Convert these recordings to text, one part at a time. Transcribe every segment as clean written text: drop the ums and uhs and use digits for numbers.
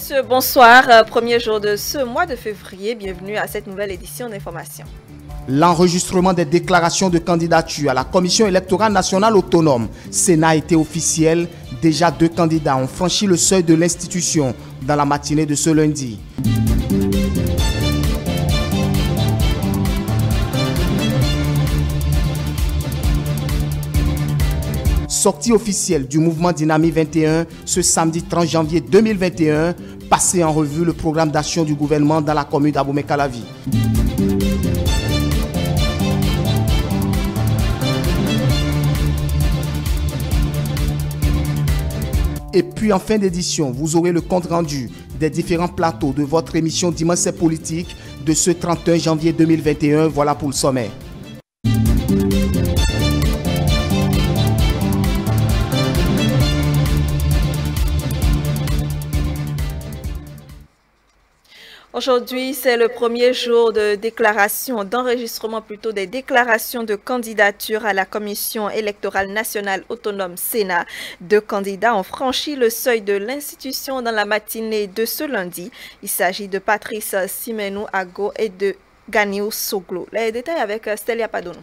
messieurs, bonsoir. Premier jour de ce mois de février. Bienvenue à cette nouvelle édition d'Information. L'enregistrement des déclarations de candidature à la Commission électorale nationale autonome, Sénat, a été officiel. Déjà 2 candidats ont franchi le seuil de l'institution dans la matinée de ce lundi. Sortie officielle du mouvement Dynamique 21 ce samedi 30 janvier 2021, passé en revue le programme d'action du gouvernement dans la commune d'Abomey-Calavi. Et puis en fin d'édition, vous aurez le compte rendu des différents plateaux de votre émission Dimanche c'est politique de ce 31 janvier 2021. Voilà pour le sommet. Aujourd'hui, c'est le premier jour de déclaration, d'enregistrement plutôt des déclarations de candidature à la Commission électorale nationale autonome Sénat. 2 candidats ont franchi le seuil de l'institution dans la matinée de ce lundi. Il s'agit de Patrice Simenou Ago et de Ganiou Soglo. Les détails avec Stélia Padono.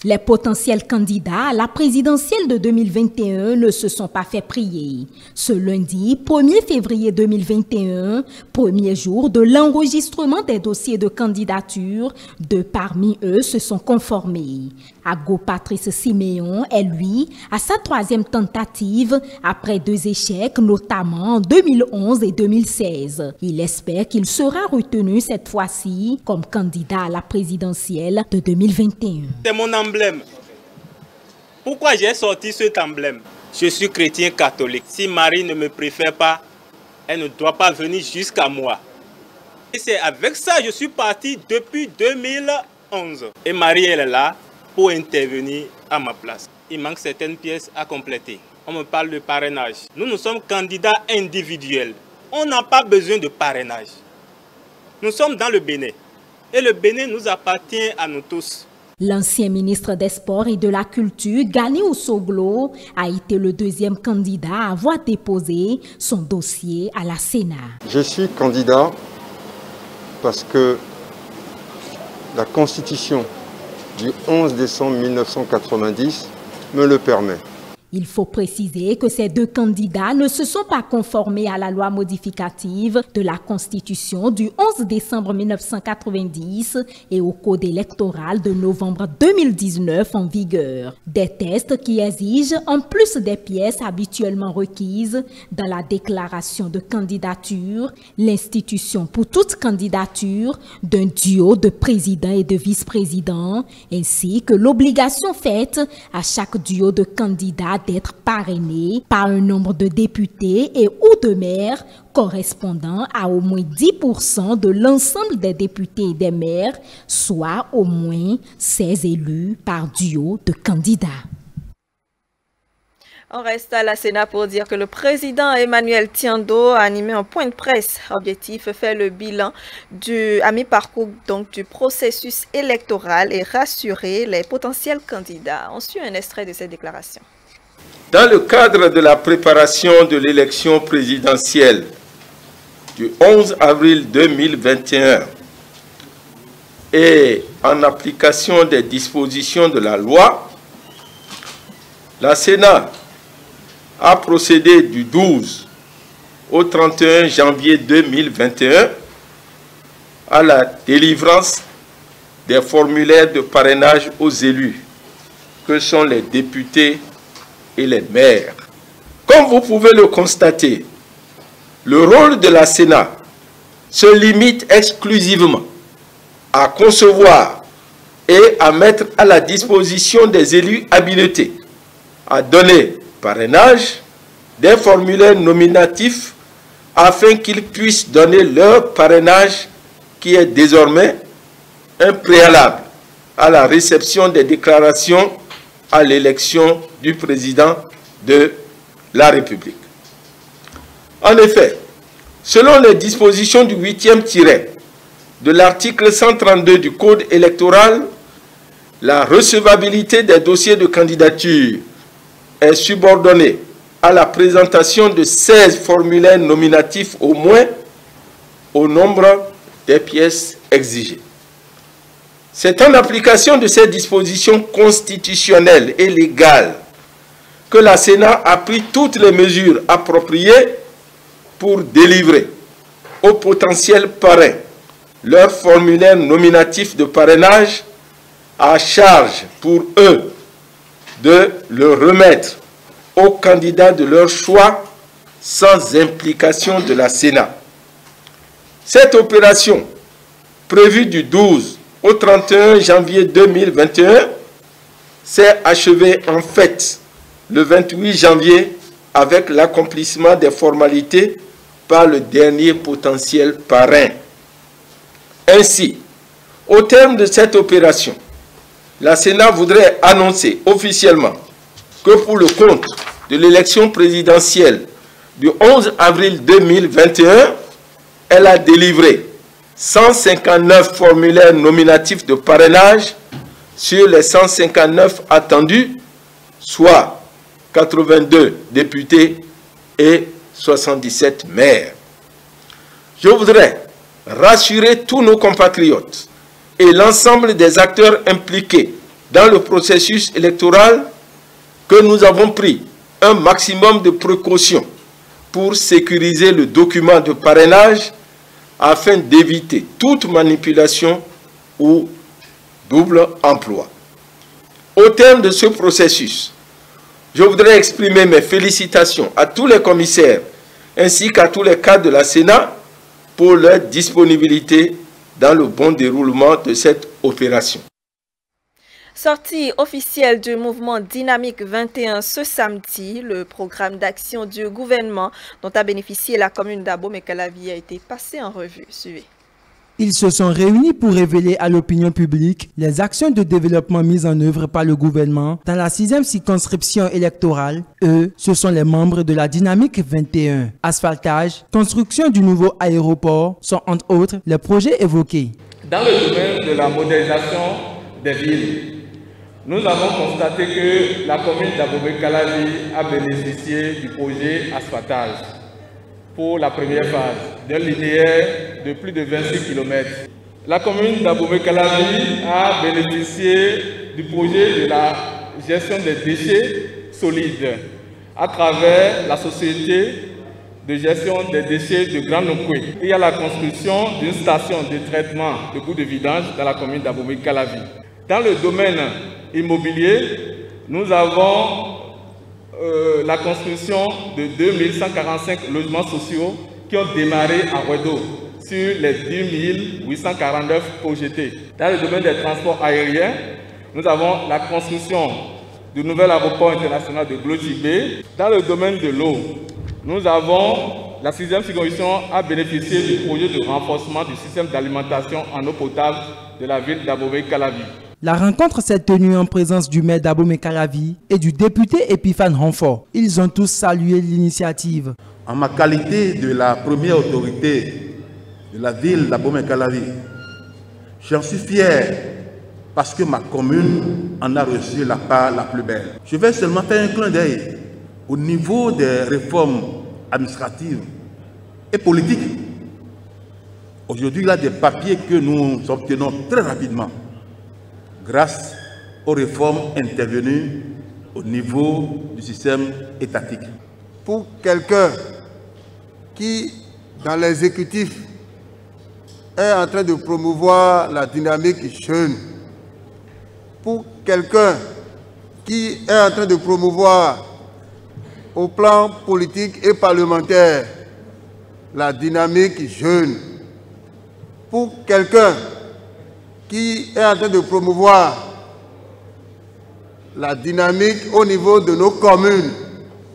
Les potentiels candidats à la présidentielle de 2021 ne se sont pas fait prier. Ce lundi, 1er février 2021, premier jour de l'enregistrement des dossiers de candidature, 2 parmi eux se sont conformés. Ago Patrice Siméon est lui à sa 3e tentative après 2 échecs, notamment en 2011 et 2016. Il espère qu'il sera retenu cette fois-ci comme candidat à la présidentielle de 2021. C'est mon emblème. Pourquoi j'ai sorti cet emblème? Je suis chrétien catholique. Si Marie ne me préfère pas, elle ne doit pas venir jusqu'à moi. Et c'est avec ça que je suis parti depuis 2011. Et Marie, elle est là pour intervenir à ma place. Il manque certaines pièces à compléter. On me parle de parrainage. Nous sommes candidats individuels. On n'a pas besoin de parrainage. Nous sommes dans le Bénin. Et le Bénin nous appartient à nous tous. L'ancien ministre des Sports et de la Culture, Ganiou Soglo, a été le 2e candidat à avoir déposé son dossier à la Sénat. Je suis candidat parce que la Constitution du 11 décembre 1990 me le permet. Il faut préciser que ces 2 candidats ne se sont pas conformés à la loi modificative de la Constitution du 11 décembre 1990 et au Code électoral de novembre 2019 en vigueur. Des tests qui exigent, en plus des pièces habituellement requises dans la déclaration de candidature, l'institution pour toute candidature d'un duo de président et de vice-président, ainsi que l'obligation faite à chaque duo de candidats d'être parrainé par un nombre de députés et ou de maires correspondant à au moins 10% de l'ensemble des députés et des maires, soit au moins 16 élus par duo de candidats. On reste à la Sénat pour dire que le président Emmanuel Tiando a animé un point de presse. Objectif, faire le bilan à mi-parcours du processus électoral et rassurer les potentiels candidats. On suit un extrait de cette déclaration. Dans le cadre de la préparation de l'élection présidentielle du 11 avril 2021 et en application des dispositions de la loi, la Sénat a procédé du 12 au 31 janvier 2021 à la délivrance des formulaires de parrainage aux élus, que sont les députés et les maires. Comme vous pouvez le constater, le rôle de la Sénat se limite exclusivement à concevoir et à mettre à la disposition des élus habilités à donner parrainage des formulaires nominatifs afin qu'ils puissent donner leur parrainage qui est désormais un préalable à la réception des déclarations à l'élection du président de la République. En effet, selon les dispositions du 8e tiret de l'article 132 du Code électoral, la recevabilité des dossiers de candidature est subordonnée à la présentation de 16 formulaires nominatifs au moins au nombre des pièces exigées. C'est en application de ces dispositions constitutionnelles et légales que la Sénat a pris toutes les mesures appropriées pour délivrer aux potentiels parrains leur formulaire nominatif de parrainage, à charge pour eux de le remettre aux candidats de leur choix sans implication de la Sénat. Cette opération, prévue du 12 au 31 janvier 2021, s'est achevée en fait le 28 janvier avec l'accomplissement des formalités par le dernier potentiel parrain. Ainsi, au terme de cette opération, la Sénat voudrait annoncer officiellement que pour le compte de l'élection présidentielle du 11 avril 2021, elle a délivré 159 formulaires nominatifs de parrainage sur les 159 attendus, soit 82 députés et 77 maires. Je voudrais rassurer tous nos compatriotes et l'ensemble des acteurs impliqués dans le processus électoral que nous avons pris un maximum de précautions pour sécuriser le document de parrainage afin d'éviter toute manipulation ou double emploi. Au terme de ce processus, je voudrais exprimer mes félicitations à tous les commissaires ainsi qu'à tous les cadres de la Sénat pour leur disponibilité dans le bon déroulement de cette opération. Sortie officielle du mouvement Dynamique 21 ce samedi, le programme d'action du gouvernement dont a bénéficié la commune d'Abomey-Calavi a été passé en revue. Suivez. Ils se sont réunis pour révéler à l'opinion publique les actions de développement mises en œuvre par le gouvernement dans la 6e circonscription électorale. Eux, ce sont les membres de la Dynamique 21. Asphaltage, construction du nouveau aéroport sont entre autres les projets évoqués. Dans le domaine de la modernisation des villes, nous avons constaté que la commune d'Abomey-Calavi a bénéficié du projet asphaltage pour la première phase d'un linéaire de plus de 26 km. La commune d'Abomey-Calavi a bénéficié du projet de la gestion des déchets solides à travers la société de gestion des déchets de Grand Nokwe. Il y a la construction d'une station de traitement de boues de vidange dans la commune d'Abomey-Calavi. Dans le domaine immobilier, nous avons la construction de 2145 logements sociaux qui ont démarré à Ouedo sur les 10 849 projetés. Dans le domaine des transports aériens, nous avons la construction du nouvel aéroport international de Glodjibé. Dans le domaine de l'eau, nous avons la 6e circonscription a bénéficié du projet de renforcement du système d'alimentation en eau potable de la ville d'Abomey-Calavi. La rencontre s'est tenue en présence du maire d'Abomey-Calavi et du député Epiphane Renfort. Ils ont tous salué l'initiative. En ma qualité de la première autorité de la ville d'Abomey-Calavi, j'en suis fier parce que ma commune en a reçu la part la plus belle. Je vais seulement faire un clin d'œil au niveau des réformes administratives et politiques. Aujourd'hui, il y a des papiers que nous obtenons très rapidement grâce aux réformes intervenues au niveau du système étatique. Pour quelqu'un qui, dans l'exécutif, est en train de promouvoir la dynamique jeune, pour quelqu'un qui est en train de promouvoir au plan politique et parlementaire la dynamique jeune, pour quelqu'un qui est en train de promouvoir la dynamique au niveau de nos communes,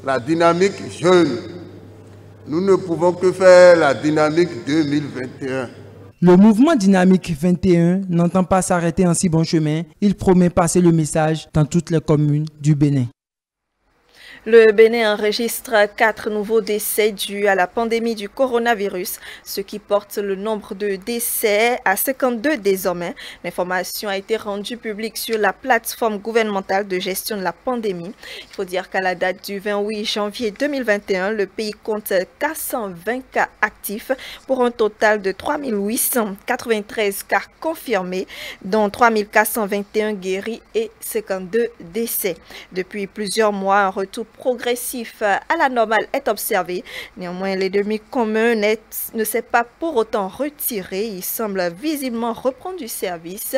la dynamique jeune. Nous ne pouvons que faire la dynamique 2021. Le mouvement Dynamique 21 n'entend pas s'arrêter en si bon chemin. Il promet passer le message dans toutes les communes du Bénin. Le Bénin enregistre 4 nouveaux décès dus à la pandémie du coronavirus, ce qui porte le nombre de décès à 52 désormais. L'information a été rendue publique sur la plateforme gouvernementale de gestion de la pandémie. Il faut dire qu'à la date du 28 janvier 2021, le pays compte 420 cas actifs pour un total de 3893 cas confirmés, dont 3421 guéris et 52 décès. Depuis plusieurs mois, un retour progressif à la normale est observé. Néanmoins, l'endémie commun ne s'est pas pour autant retiré. Il semble visiblement reprendre du service.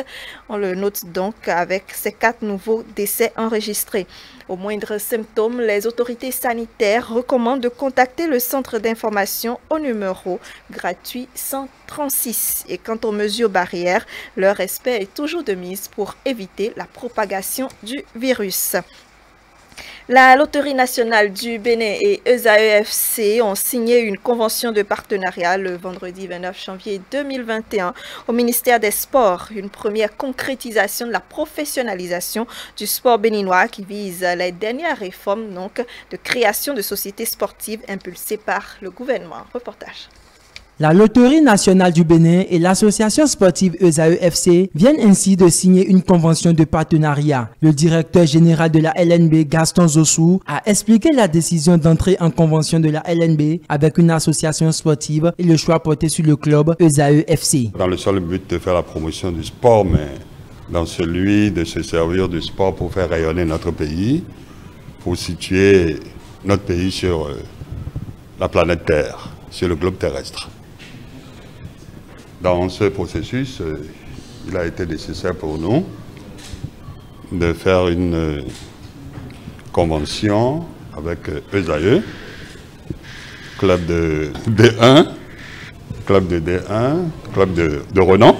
On le note donc avec ces 4 nouveaux décès enregistrés. Au moindre symptôme, les autorités sanitaires recommandent de contacter le centre d'information au numéro gratuit 136. Et quant aux mesures barrières, leur respect est toujours de mise pour éviter la propagation du virus. La Loterie nationale du Bénin et ESAE-FC ont signé une convention de partenariat le vendredi 29 janvier 2021 au ministère des Sports. Une première concrétisation de la professionnalisation du sport béninois qui vise les dernières réformes donc, de création de sociétés sportives impulsées par le gouvernement. Reportage. La Loterie nationale du Bénin et l'association sportive ESAE-FC viennent ainsi de signer une convention de partenariat. Le directeur général de la LNB, Gaston Zossou, a expliqué la décision d'entrer en convention de la LNB avec une association sportive et le choix porté sur le club ESAE-FC. Dans le seul but de faire la promotion du sport, mais dans celui de se servir du sport pour faire rayonner notre pays, pour situer notre pays sur la planète Terre, sur le globe terrestre. Dans ce processus, il a été nécessaire pour nous de faire une convention avec ESAE, club de D1, club de renom,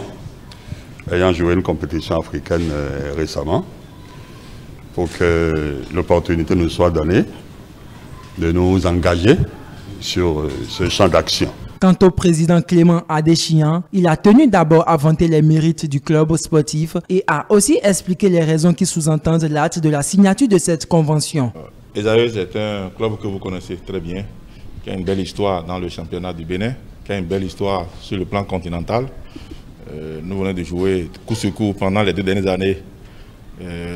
ayant joué une compétition africaine récemment, pour que l'opportunité nous soit donnée de nous engager sur ce champ d'action. Quant au président Clément Adéchian, il a tenu d'abord à vanter les mérites du club sportif et a aussi expliqué les raisons qui sous-entendent l'acte de la signature de cette convention. ESAE, c'est un club que vous connaissez très bien, qui a une belle histoire dans le championnat du Bénin, qui a une belle histoire sur le plan continental. Nous venons de jouer coup sur coup pendant les 2 dernières années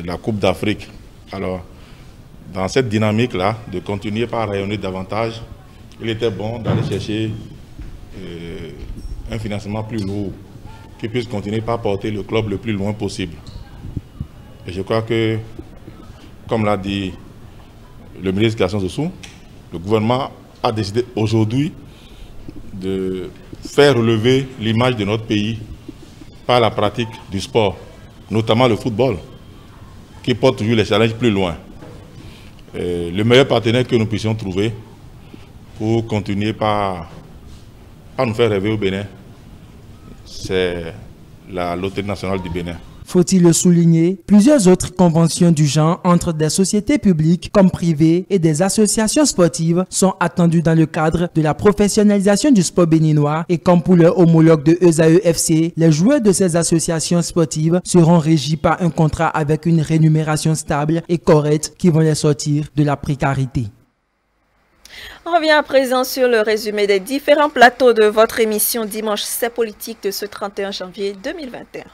la Coupe d'Afrique. Alors, dans cette dynamique-là, de continuer par rayonner davantage, il était bon d'aller chercher un financement plus lourd qui puisse continuer par porter le club le plus loin possible. Et je crois que, comme l'a dit le ministre Gaston Zossou, le gouvernement a décidé aujourd'hui de faire relever l'image de notre pays par la pratique du sport, notamment le football, qui porte toujours les challenges plus loin. Le meilleur partenaire que nous puissions trouver pour continuer par nous faire rêver au Bénin, c'est la Loterie nationale du Bénin. Faut-il le souligner, plusieurs autres conventions du genre entre des sociétés publiques comme privées et des associations sportives sont attendues dans le cadre de la professionnalisation du sport béninois et comme pour leur homologue de ESAE-FC, les joueurs de ces associations sportives seront régis par un contrat avec une rémunération stable et correcte qui vont les sortir de la précarité. On revient à présent sur le résumé des différents plateaux de votre émission Dimanche C'est politique de ce 31 janvier 2021.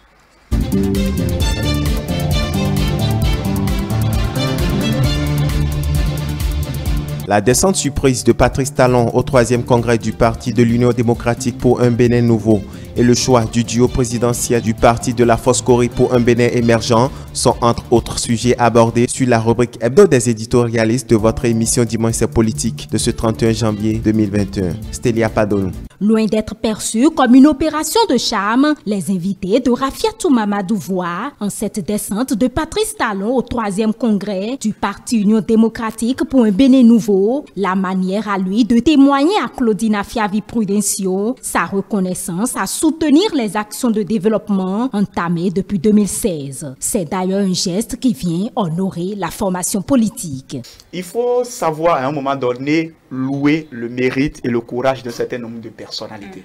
La descente surprise de Patrice Talon au 3e congrès du Parti de l'Union démocratique pour un Bénin nouveau et le choix du duo présidentiel du Parti de la Foscorie pour un Bénin émergent sont entre autres sujets abordés sur la rubrique hebdo des éditorialistes de votre émission Dimanche C'est politique de ce 31 janvier 2021. Stélia Padonou. Loin d'être perçus comme une opération de charme, les invités de Rafiatou Mamadou voient en cette descente de Patrice Talon au 3e congrès du Parti Union démocratique pour un Bénin nouveau, la manière à lui de témoigner à Claudine Afiavi Prudencio sa reconnaissance à soutenir les actions de développement entamées depuis 2016. C'est d'ailleurs un geste qui vient honorer la formation politique. Il faut savoir à un moment donné louer le mérite et le courage d'un certain nombre de personnalités.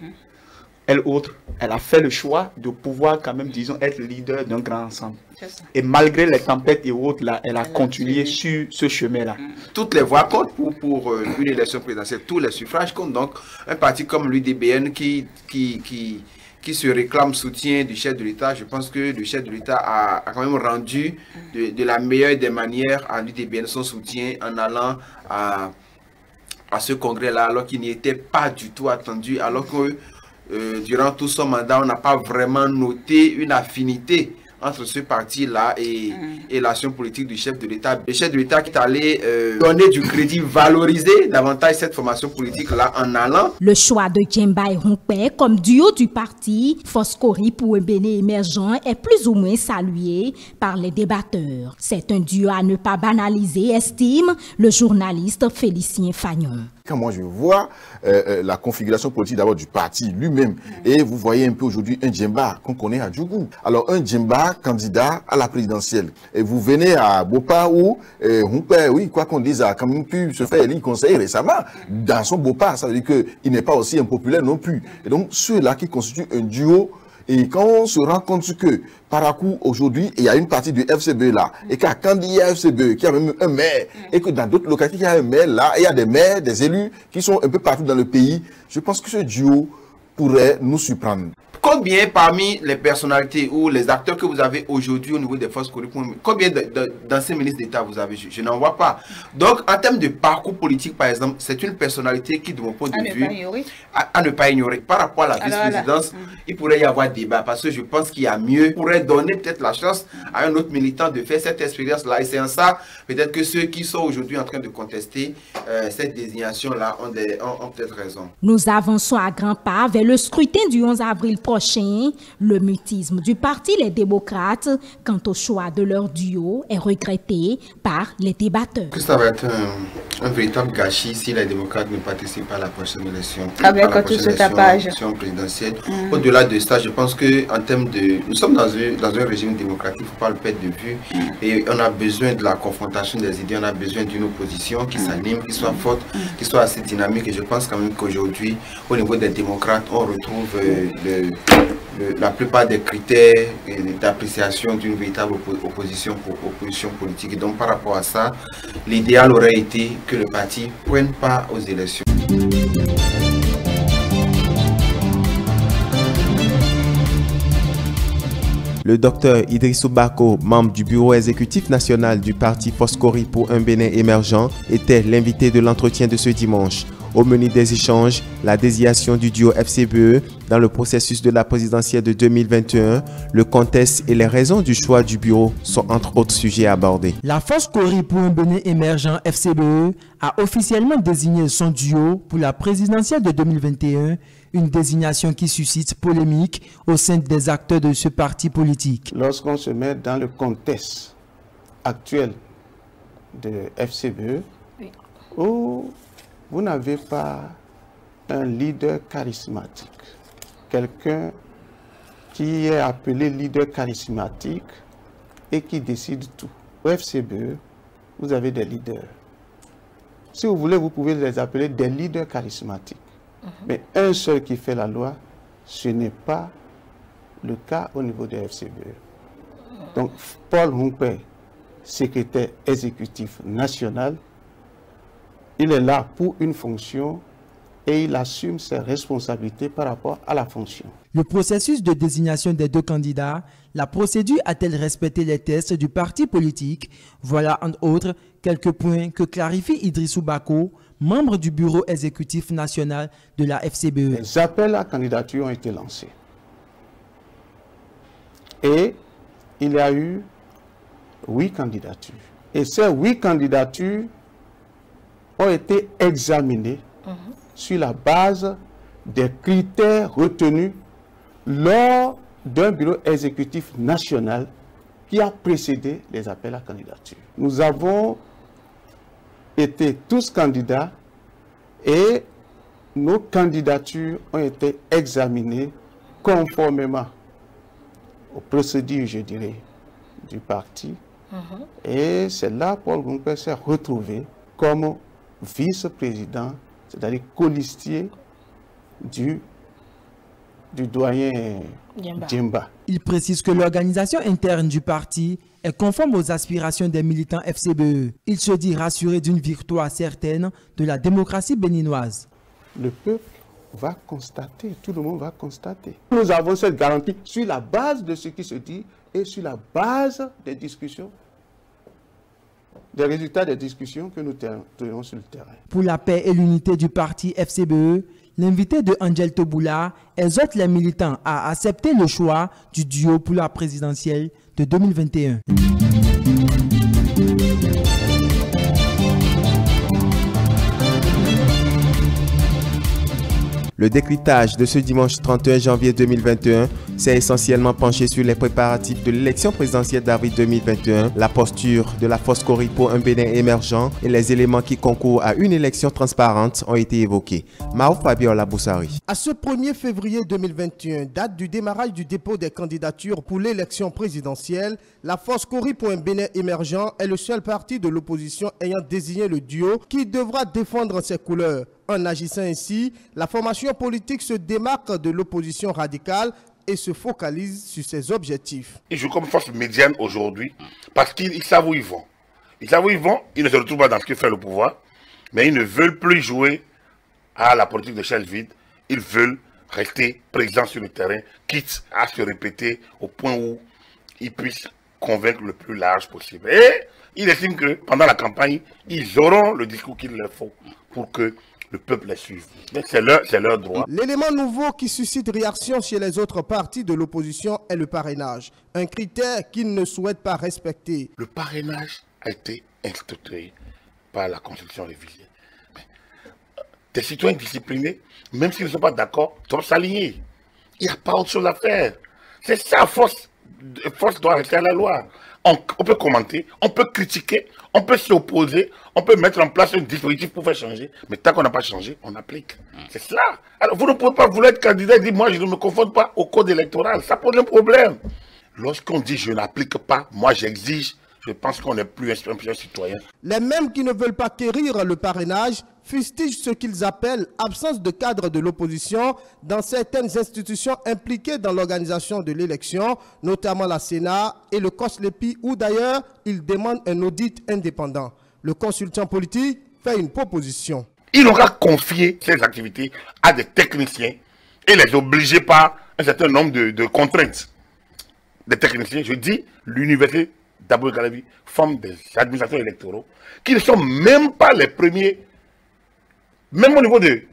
elle autre, elle a fait le choix de pouvoir quand même, disons, être leader d'un grand ensemble. Et malgré les tempêtes et autres, là, elle a continué sur ce chemin-là. Toutes les voix comptent pour une élection présidentielle. Tous les suffrages comptent. Donc, un parti comme l'UDBN qui se réclame soutien du chef de l'État, je pense que le chef de l'État a quand même rendu de la meilleure des manières à l'UDBN son soutien en allant à ce congrès-là, alors qu'il n'y était pas du tout attendu, alors que durant tout son mandat, on n'a pas vraiment noté une affinité entre ce parti-là et l'action politique du chef de l'État. Le chef de l'État qui est allé donner du crédit, valoriser davantage cette formation politique-là en allant. Le choix de Djemba et Hunkpe comme duo du parti Foskori pour un Bénin émergent est plus ou moins salué par les débatteurs. C'est un duo à ne pas banaliser, estime le journaliste Félicien Fagnon. Quand moi je vois la configuration politique d'abord du parti lui-même, et vous voyez un peu aujourd'hui un Djemba qu'on connaît à Djougou. Alors un Djemba candidat à la présidentielle, et vous venez à Bopa où Hunkpe, oui, quoi qu'on dise, a quand même pu se faire élire conseiller récemment dans son Bopa, ça veut dire qu'il n'est pas aussi impopulaire non plus. Et donc ceux-là qui constituent un duo. Et quand on se rend compte que, par un coup, aujourd'hui, il y a une partie du FCBE là, et qu'à Kandi, il y a un FCBE qui a même un maire, et que dans d'autres localités, il y a un maire là, et il y a des maires, des élus qui sont un peu partout dans le pays, je pense que ce duo pourrait nous surprendre. Combien parmi les personnalités ou les acteurs que vous avez aujourd'hui au niveau des forces correctes, combien d'anciens ministres d'État vous avez? Je n'en vois pas. Donc, en termes de parcours politique, par exemple, c'est une personnalité qui, de mon point de vue, à ne pas ignorer. Par rapport à la vice-présidence, il pourrait y avoir débat parce que je pense qu'il y a mieux. Il pourrait donner peut-être la chance à un autre militant de faire cette expérience-là. Et c'est en ça, peut-être que ceux qui sont aujourd'hui en train de contester cette désignation-là ont peut-être raison. Nous avançons à grands pas vers le scrutin du 11 avril prochain. Le mutisme du parti Les Démocrates quant au choix de leur duo est regretté par les débatteurs. Que ça va être un véritable gâchis si les démocrates ne participent pas à la prochaine élection. Avec tout ce tapage. Présidentielle. Au-delà de ça, je pense que en termes de, nous sommes dans un régime démocratique, il ne faut pas le perdre de vue. Et on a besoin de la confrontation des idées, on a besoin d'une opposition qui s'anime, qui soit forte, qui soit assez dynamique. Et je pense quand même qu'aujourd'hui, au niveau des démocrates, on retrouve la plupart des critères d'appréciation d'une véritable opposition politique. Et donc par rapport à ça, l'idéal aurait été que le parti ne prenne pas aux élections. Le docteur Idrissou Bako, membre du bureau exécutif national du parti Foskori pour un Bénin émergent, était l'invité de l'entretien de ce dimanche. Au menu des échanges, la désignation du duo FCBE dans le processus de la présidentielle de 2021, le contexte et les raisons du choix du bureau sont entre autres sujets abordés. La Foskori pour un Bénin émergent FCBE a officiellement désigné son duo pour la présidentielle de 2021, une désignation qui suscite polémique au sein des acteurs de ce parti politique. Lorsqu'on se met dans le contexte actuel de FCBE, où vous n'avez pas un leader charismatique, quelqu'un qui est appelé leader charismatique et qui décide tout. Au FCBE, vous avez des leaders. Si vous voulez, vous pouvez les appeler des leaders charismatiques. Mais un seul qui fait la loi, ce n'est pas le cas au niveau des FCBE. Donc, Paul Hunkpe, secrétaire exécutif national, il est là pour une fonction et il assume ses responsabilités par rapport à la fonction. Le processus de désignation des deux candidats, la procédure a-t-elle respecté les tests du parti politique? Voilà entre autres quelques points que clarifie Idrissou Bako, membre du bureau exécutif national de la FCBE. Les appels à candidature ont été lancés. Et il y a eu 8 candidatures. Et ces 8 candidatures ont été examinées sur la base des critères retenus lors d'un bureau exécutif national qui a précédé les appels à candidature. Nous avons été tous candidats et nos candidatures ont été examinées conformément aux procédures, je dirais, du parti. Et c'est là que Paul Hunkpe s'est retrouvé comme vice-président, c'est-à-dire colistier du du doyen Djemba. Il précise que l'organisation interne du parti est conforme aux aspirations des militants FCBE. Il se dit rassuré d'une victoire certaine de la démocratie béninoise. Le peuple va constater, tout le monde va constater. Nous avons cette garantie sur la base de ce qui se dit et sur la base des discussions, des résultats des discussions que nous tenons sur le terrain. Pour la paix et l'unité du parti FCBE, l'invité de Angel Toboula exhorte les militants à accepter le choix du duo pour la présidentielle de 2021. Le décryptage de ce dimanche 31 janvier 2021 s'est essentiellement penché sur les préparatifs de l'élection présidentielle d'avril 2021, la posture de la Foscori pour un Bénin émergent et les éléments qui concourent à une élection transparente ont été évoqués. Maouf Fabiola Boussari. À ce 1er février 2021, date du démarrage du dépôt des candidatures pour l'élection présidentielle, la Foscori pour un Bénin émergent est le seul parti de l'opposition ayant désigné le duo qui devra défendre ses couleurs. En agissant ainsi, la formation politique se démarque de l'opposition radicale et se focalise sur ses objectifs. Ils jouent comme force médiane aujourd'hui parce qu'ils savent où ils vont. Ils savent où ils vont, ils ne se retrouvent pas dans ce que fait le pouvoir, mais ils ne veulent plus jouer à la politique de chaise vide. Ils veulent rester présents sur le terrain, quitte à se répéter au point où ils puissent convaincre le plus large possible. Et ils estiment que pendant la campagne, ils auront le discours qu'il leur faut pour que le peuple les suive. C'est leur droit. L'élément nouveau qui suscite réaction chez les autres partis de l'opposition est le parrainage. Un critère qu'ils ne souhaitent pas respecter. Le parrainage a été institué par la Constitution révisée. Des citoyens disciplinés, même s'ils ne sont pas d'accord, doivent s'aligner. Il n'y a pas autre chose à faire. C'est ça, force doit rester à la loi. On peut commenter, on peut critiquer, on peut s'opposer, on peut mettre en place un dispositif pour faire changer. Mais tant qu'on n'a pas changé, on applique. C'est cela. Alors vous ne pouvez pas vouloir être candidat et dire moi je ne me confonde pas au code électoral. Ça pose un problème. Lorsqu'on dit je n'applique pas, moi j'exige, je pense qu'on n'est plus un citoyen. Les mêmes qui ne veulent pas quérir le parrainage fustigent ce qu'ils appellent absence de cadre de l'opposition dans certaines institutions impliquées dans l'organisation de l'élection, notamment la Sénat et le COSLEPI, où d'ailleurs ils demandent un audit indépendant. Le consultant politique fait une proposition. Il aura confié ces activités à des techniciens et les obliger par un certain nombre de contraintes. Des techniciens, je dis, l'université d'Abou Calavi forme des administrateurs électoraux qui ne sont même pas les premiers. Même au niveau des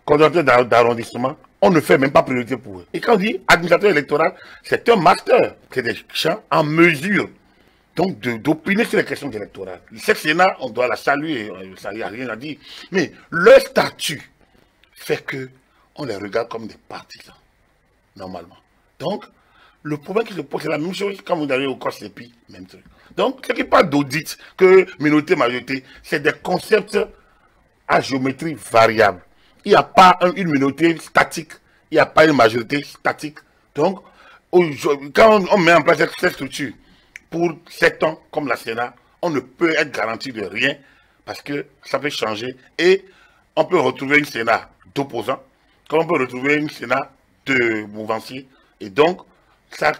coordonnateurs d'arrondissement, on ne fait même pas priorité pour eux. Et quand on dit administrateur électoral, c'est un master, c'est des gens en mesure donc d'opiner sur les questions électorales. Cette Sénat, on doit la saluer, ça n'y a rien à dire. Mais leur statut fait qu'on les regarde comme des partisans, normalement. Donc, le problème qui se pose, c'est la même chose quand vous allez au COSLEPI, même truc. Donc, ce n'est pas d'audit, que minorité, majorité, c'est des concepts à géométrie variable. Il n'y a pas une minorité statique, il n'y a pas une majorité statique. Donc, quand on met en place cette structure pour 7 ans, comme la Sénat, on ne peut être garanti de rien parce que ça peut changer et on peut retrouver une Sénat d'opposants, comme on peut retrouver une Sénat de mouvanciers. Et donc, ça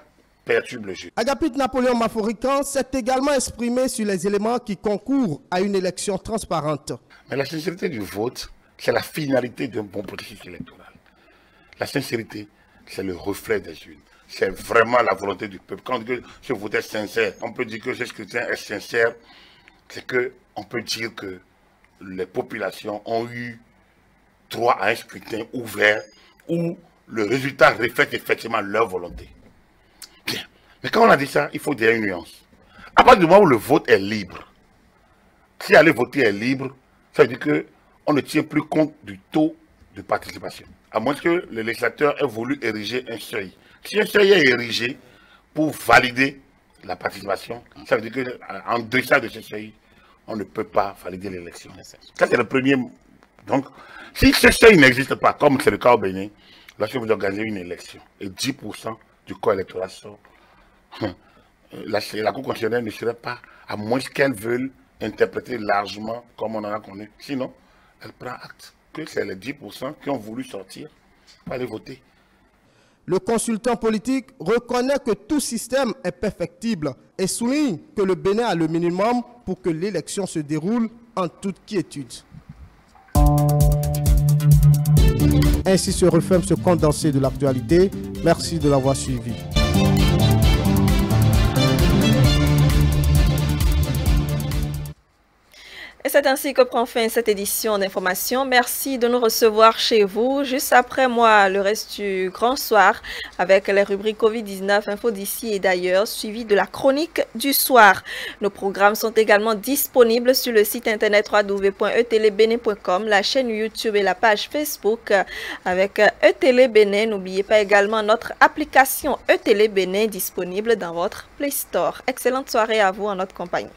perturbe le jeu. Agapit Napoléon Maforican s'est également exprimé sur les éléments qui concourent à une élection transparente. Mais la sincérité du vote, c'est la finalité d'un bon processus électoral. La sincérité, c'est le reflet des urnes. C'est vraiment la volonté du peuple. Quand on dit que ce vote est sincère, on peut dire que ce scrutin est sincère, c'est qu'on peut dire que les populations ont eu droit à un scrutin ouvert où le résultat reflète effectivement leur volonté. Bien. Mais quand on a dit ça, il faut dire une nuance. À partir du moment où le vote est libre, si aller voter est libre, ça veut dire qu'on ne tient plus compte du taux de participation. À moins que le législateur ait voulu ériger un seuil. Si un seuil est érigé pour valider la participation, ça veut dire qu'en deçà de ce seuil, on ne peut pas valider l'élection. Ça, c'est le premier. Donc, si ce seuil n'existe pas, comme c'est le cas au Bénin, lorsque vous organisez une élection et 10% du corps électoral sort, la Cour constitutionnelle ne serait pas, à moins qu'elle veuille interpréter largement comme on en a connu. Sinon, elle prend acte que c'est les 10% qui ont voulu sortir pour aller voter. Le consultant politique reconnaît que tout système est perfectible et souligne que le Bénin a le minimum pour que l'élection se déroule en toute quiétude. Ainsi se referme ce condensé de l'actualité. Merci de l'avoir suivi. Et c'est ainsi que prend fin cette édition d'information. Merci de nous recevoir chez vous. Juste après moi, le reste du grand soir avec les rubriques Covid-19, info d'ici et d'ailleurs, suivi de la chronique du soir. Nos programmes sont également disponibles sur le site internet www.etelebene.com, la chaîne YouTube et la page Facebook avec Etelebene. N'oubliez pas également notre application Etelebene disponible dans votre Play Store. Excellente soirée à vous en notre compagnie.